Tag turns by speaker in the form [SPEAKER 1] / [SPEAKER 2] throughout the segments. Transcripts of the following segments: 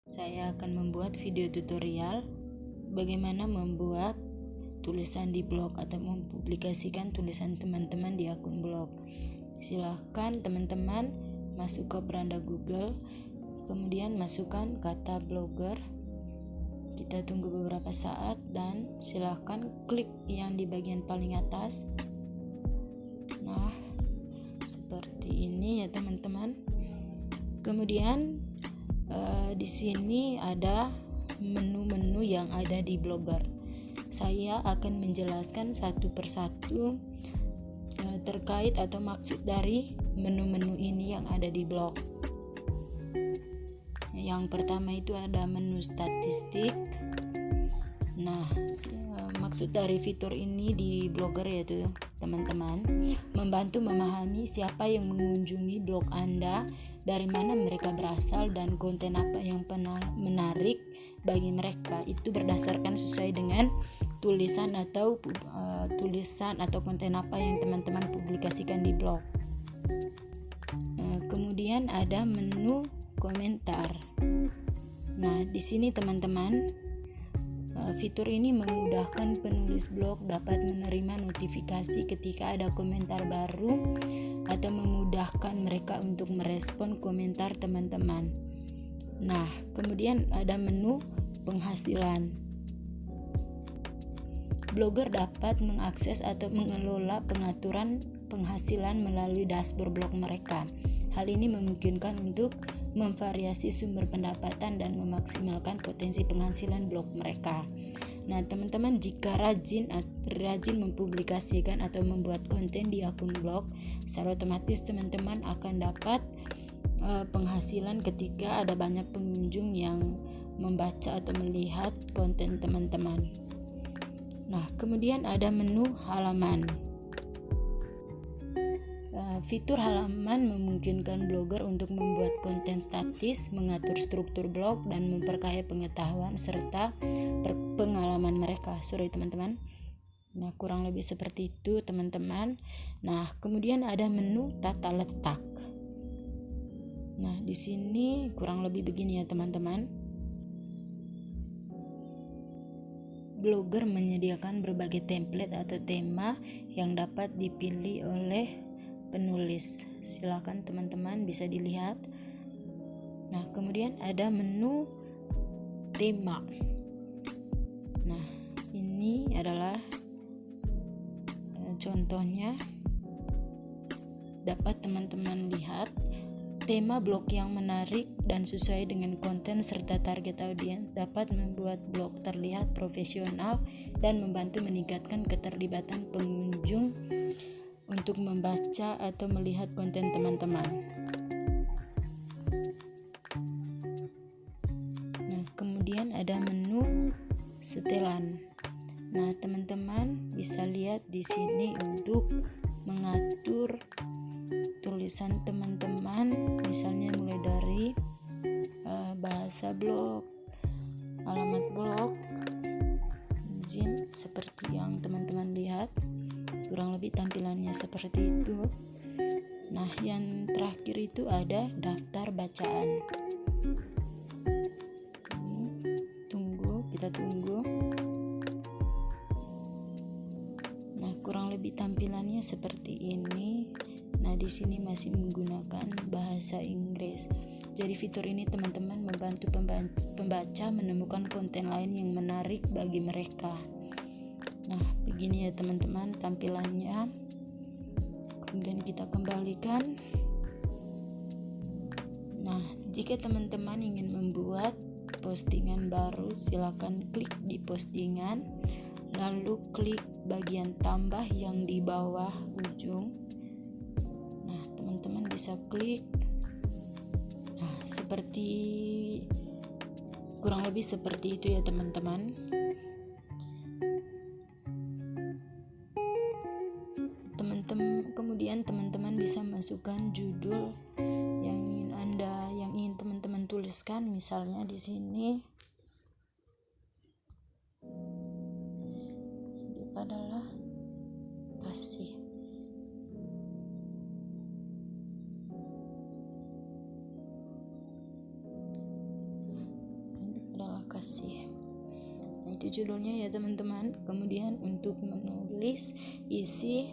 [SPEAKER 1] Saya akan membuat video tutorial bagaimana membuat tulisan di blog atau mempublikasikan tulisan teman-teman di akun blog. Silahkan teman-teman masuk ke beranda Google, kemudian masukkan kata blogger. Kita tunggu beberapa saat dan silahkan klik yang di bagian paling atas. Nah, seperti ini ya teman-teman. Kemudian di sini ada menu-menu yang ada di Blogger. Saya akan menjelaskan satu persatu terkait atau maksud dari menu-menu ini yang ada di blog. Yang pertama itu ada menu statistik. Nah, maksud dari fitur ini di Blogger yaitu teman-teman membantu memahami siapa yang mengunjungi blog Anda, dari mana mereka berasal, dan konten apa yang menarik bagi mereka. Itu berdasarkan sesuai dengan tulisan atau konten apa yang teman-teman publikasikan di blog. Kemudian ada menu komentar. Nah, di sini teman-teman, fitur ini memudahkan penulis blog dapat menerima notifikasi ketika ada komentar baru atau memudahkan mereka untuk merespon komentar teman-teman. Nah, kemudian ada menu penghasilan. Blogger dapat mengakses atau mengelola pengaturan penghasilan melalui dashboard blog mereka. Hal ini memungkinkan untuk memvariasi sumber pendapatan dan memaksimalkan potensi penghasilan blog mereka. Nah, teman-teman, jika rajin mempublikasikan atau membuat konten di akun blog, secara otomatis teman-teman akan dapat penghasilan ketika ada banyak pengunjung yang membaca atau melihat konten teman-teman. Nah, kemudian ada menu halaman. Fitur halaman memungkinkan blogger untuk membuat konten statis, mengatur struktur blog, dan memperkaya pengetahuan serta pengalaman mereka. Teman-teman. Nah, kurang lebih seperti itu, teman-teman. Nah, kemudian ada menu tata letak. Nah, di sini kurang lebih begini ya, teman-teman. Blogger menyediakan berbagai template atau tema yang dapat dipilih oleh penulis. Silakan teman-teman bisa dilihat. Nah, kemudian ada menu tema. Nah, ini adalah contohnya. Dapat teman-teman lihat tema blog yang menarik dan sesuai dengan konten serta target audiens dapat membuat blog terlihat profesional dan membantu meningkatkan keterlibatan pengunjung untuk membaca atau melihat konten teman-teman. Nah, kemudian ada menu setelan. Nah, teman-teman bisa lihat di sini untuk mengatur tulisan teman-teman, misalnya mulai dari bahasa blog, alamat blog, izin, seperti yang teman-teman lihat. Kurang lebih tampilannya seperti itu. Nah, yang terakhir itu ada daftar bacaan. Kita tunggu. Nah, kurang lebih tampilannya seperti ini. Nah, di sini masih menggunakan bahasa Inggris. Jadi fitur ini teman-teman membantu pembaca menemukan konten lain yang menarik bagi mereka. Nah, begini ya teman-teman tampilannya. Kemudian kita kembalikan. Nah, jika teman-teman ingin membuat postingan baru, silakan klik di postingan, lalu klik bagian tambah yang di bawah ujung. Nah, teman-teman bisa klik. Nah, kurang lebih seperti itu ya teman-teman. Kemudian teman-teman bisa masukkan judul yang ingin teman-teman tuliskan, misalnya di sini hidup adalah kasih. kasih. Nah, itu judulnya ya teman-teman. Kemudian untuk menulis isi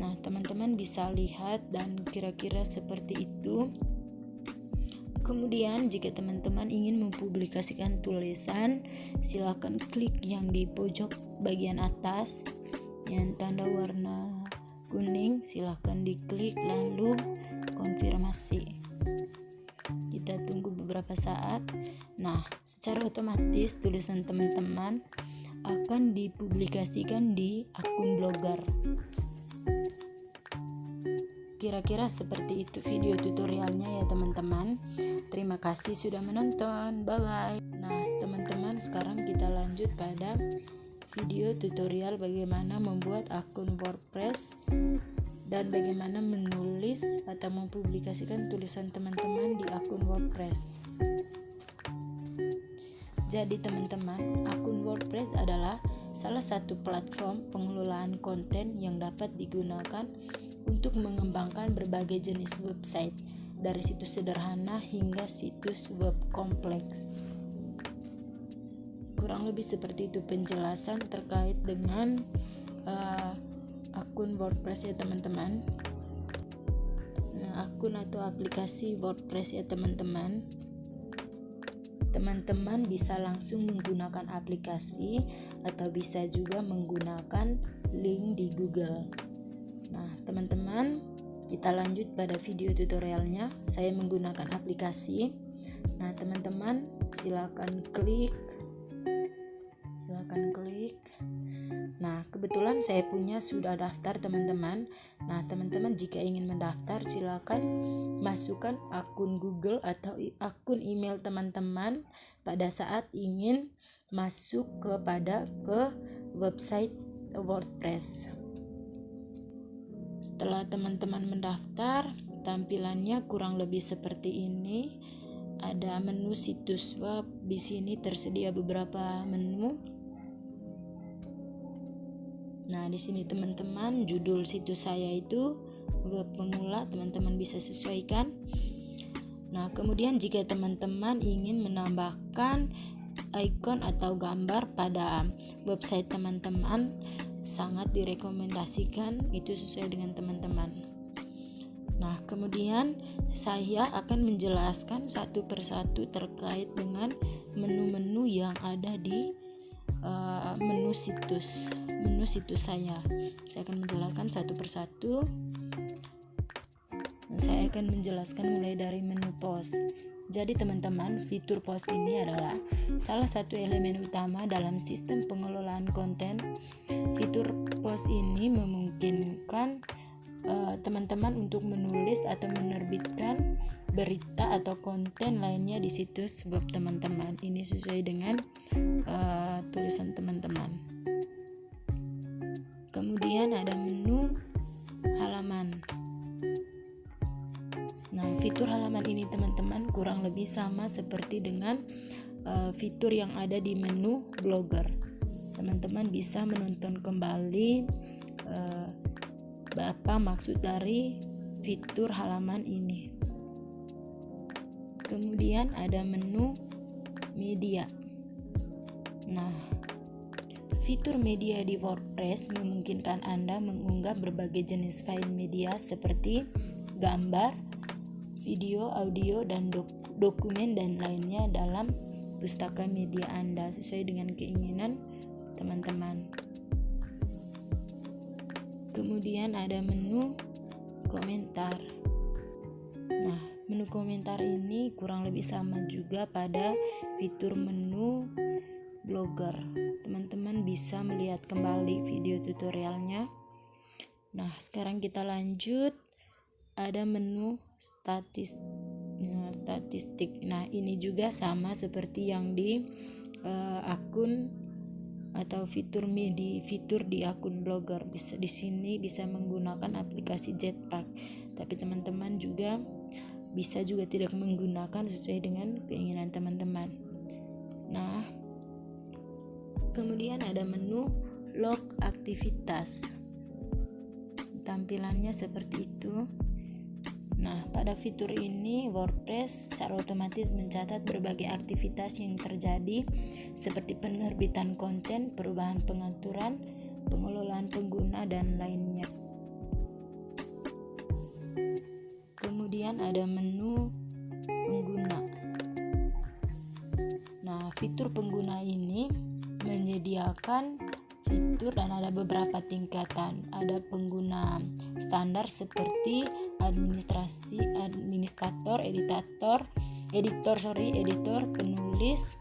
[SPEAKER 1] Nah, teman-teman bisa lihat dan kira-kira seperti itu. Kemudian jika teman-teman ingin mempublikasikan tulisan, silakan klik yang di pojok bagian atas yang tanda warna kuning, silakan diklik lalu konfirmasi. Kita tunggu beberapa saat. Nah, secara otomatis tulisan teman-teman akan dipublikasikan di akun Blogger. Kira-kira seperti itu video tutorialnya ya teman-teman. Terima kasih sudah menonton. Bye-bye. Nah, teman-teman, sekarang kita lanjut pada video tutorial bagaimana membuat akun WordPress dan bagaimana menulis atau mempublikasikan tulisan teman-teman di akun WordPress. Jadi teman-teman, akun WordPress adalah salah satu platform pengelolaan konten yang dapat digunakan untuk mengembangkan berbagai jenis website, dari situs sederhana hingga situs web kompleks. Kurang lebih seperti itu penjelasan terkait dengan akun WordPress ya teman-teman. Nah, akun atau aplikasi WordPress ya teman-teman. Teman-teman bisa langsung menggunakan aplikasi atau bisa juga menggunakan link di Google. Nah, teman-teman, kita lanjut pada video tutorialnya. Saya menggunakan aplikasi. Nah, teman-teman, silakan klik. Nah, kebetulan saya punya sudah daftar teman-teman. Nah, teman-teman jika ingin mendaftar silakan masukkan akun Google atau akun email teman-teman pada saat ingin masuk ke website WordPress. Setelah teman-teman mendaftar, tampilannya kurang lebih seperti ini. Ada menu situs web. Di sini tersedia beberapa menu. Nah, di sini teman-teman, judul situs saya itu web pemula, teman-teman bisa sesuaikan. Nah, kemudian jika teman-teman ingin menambahkan icon atau gambar pada website teman-teman, sangat direkomendasikan, itu sesuai dengan teman-teman. Nah, kemudian saya akan menjelaskan satu persatu terkait dengan menu-menu yang ada di menu situs saya. Saya akan menjelaskan satu persatu. Saya akan menjelaskan mulai dari menu post. Jadi teman-teman, fitur post ini adalah salah satu elemen utama dalam sistem pengelolaan konten. Fitur post ini memungkinkan teman-teman untuk menulis atau menerbitkan berita atau konten lainnya di situs web teman-teman. Ini sesuai dengan tulisan teman-teman. Kemudian ada menu halaman. Nah, fitur halaman ini teman-teman kurang lebih sama seperti dengan fitur yang ada di menu Blogger. Teman-teman bisa menonton kembali apa maksud dari fitur halaman ini. Kemudian ada menu media. Nah, fitur media di WordPress memungkinkan Anda mengunggah berbagai jenis file media seperti gambar, video, audio, dan dokumen dan lainnya dalam pustaka media Anda sesuai dengan keinginan teman-teman. Kemudian ada menu komentar. Nah, menu komentar ini kurang lebih sama juga pada fitur menu Blogger. Teman-teman bisa melihat kembali video tutorialnya. Nah, sekarang kita lanjut. Ada menu statistik. Nah, ini juga sama seperti yang di akun atau fitur di akun Blogger. Di sini bisa menggunakan aplikasi Jetpack. Tapi teman-teman juga bisa juga tidak menggunakan sesuai dengan keinginan teman-teman. Nah, kemudian ada menu log aktivitas. tampilannya seperti itu. Nah, pada fitur ini WordPress secara otomatis mencatat berbagai aktivitas yang terjadi seperti penerbitan konten, perubahan pengaturan, pengelolaan pengguna, dan lainnya. Kemudian ada menu pengguna. Nah, fitur pengguna ini menyediakan fitur dan ada beberapa tingkatan. Ada pengguna standar seperti administrator, editor, penulis,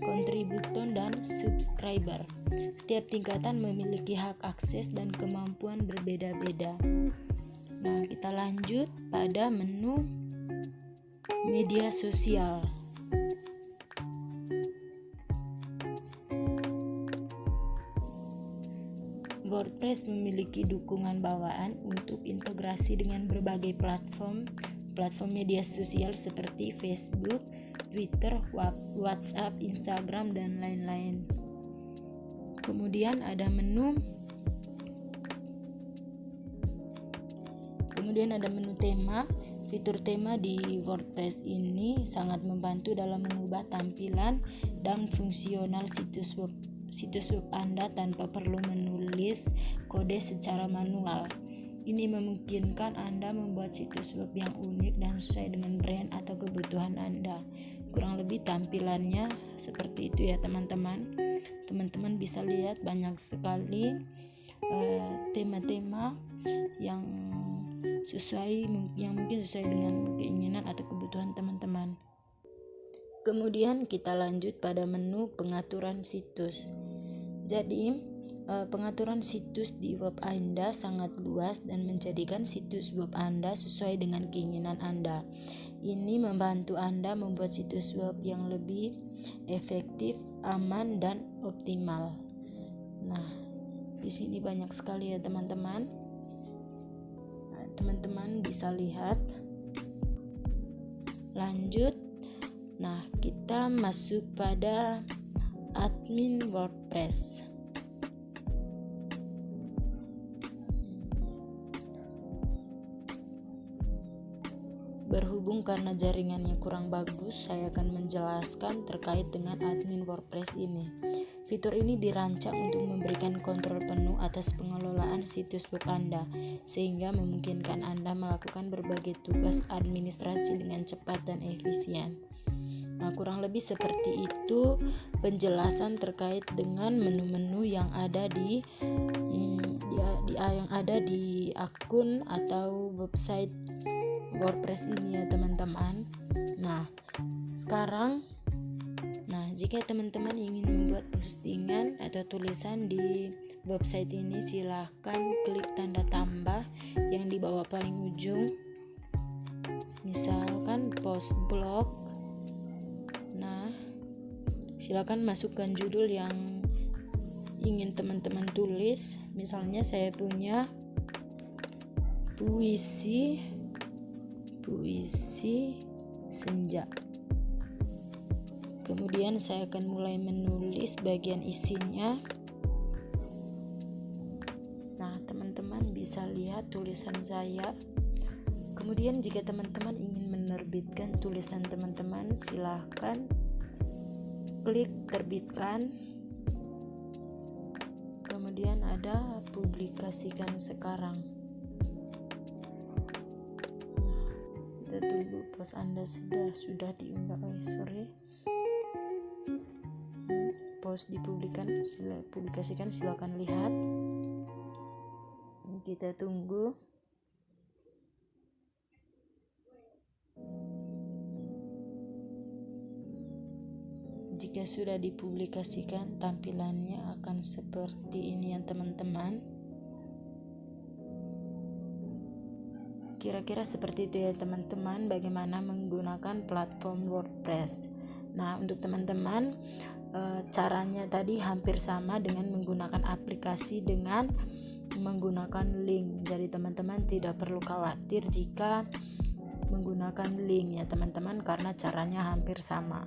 [SPEAKER 1] kontributor, dan subscriber. Setiap tingkatan memiliki hak akses dan kemampuan berbeda-beda. Nah, kita lanjut pada menu media sosial. WordPress memiliki dukungan bawaan untuk integrasi dengan berbagai platform media sosial seperti Facebook, Twitter, WhatsApp, Instagram, dan lain-lain. Kemudian ada menu tema. Fitur tema di WordPress ini sangat membantu dalam mengubah tampilan dan fungsional situs web Anda tanpa perlu menulis kode secara manual. Ini memungkinkan Anda membuat situs web yang unik dan sesuai dengan brand atau kebutuhan Anda. Kurang lebih tampilannya seperti itu ya teman-teman. Teman-teman bisa lihat banyak sekali tema-tema yang mungkin sesuai dengan keinginan atau kebutuhan teman-teman. Kemudian kita lanjut pada menu pengaturan situs. Jadi, pengaturan situs di web Anda sangat luas dan menjadikan situs web Anda sesuai dengan keinginan Anda. Ini membantu Anda membuat situs web yang lebih efektif, aman, dan optimal. Nah, di sini banyak sekali ya teman-teman. Teman-teman bisa lihat. Lanjut. Nah, kita masuk pada admin WordPress. Berhubung karena jaringannya kurang bagus, saya akan menjelaskan terkait dengan admin WordPress ini. Fitur ini dirancang untuk memberikan kontrol penuh atas pengelolaan situs web Anda, sehingga memungkinkan Anda melakukan berbagai tugas administrasi dengan cepat dan efisien. Nah, kurang lebih seperti itu penjelasan terkait dengan menu-menu yang ada di akun atau website WordPress ini ya teman-teman. Nah, sekarang jika teman-teman ingin membuat postingan atau tulisan di website ini, silahkan klik tanda tambah yang di bawah paling ujung. Misalkan post blog. Nah, silakan masukkan judul yang ingin teman-teman tulis. Misalnya saya punya puisi senja. Kemudian saya akan mulai menulis bagian isinya. Nah, teman-teman bisa lihat tulisan saya. Kemudian jika teman-teman ingin menerbitkan tulisan teman-teman, silahkan klik terbitkan. Kemudian ada publikasikan sekarang. Kita tunggu post Anda sudah diunggah. Post publikasikan, silakan lihat. Kita tunggu. Jika sudah dipublikasikan, tampilannya akan seperti ini ya teman-teman. Kira-kira seperti itu ya teman-teman, bagaimana menggunakan platform WordPress. Nah, untuk teman-teman, caranya tadi hampir sama dengan menggunakan aplikasi dengan menggunakan link. Jadi teman-teman tidak perlu khawatir jika menggunakan link ya teman-teman, karena caranya hampir sama.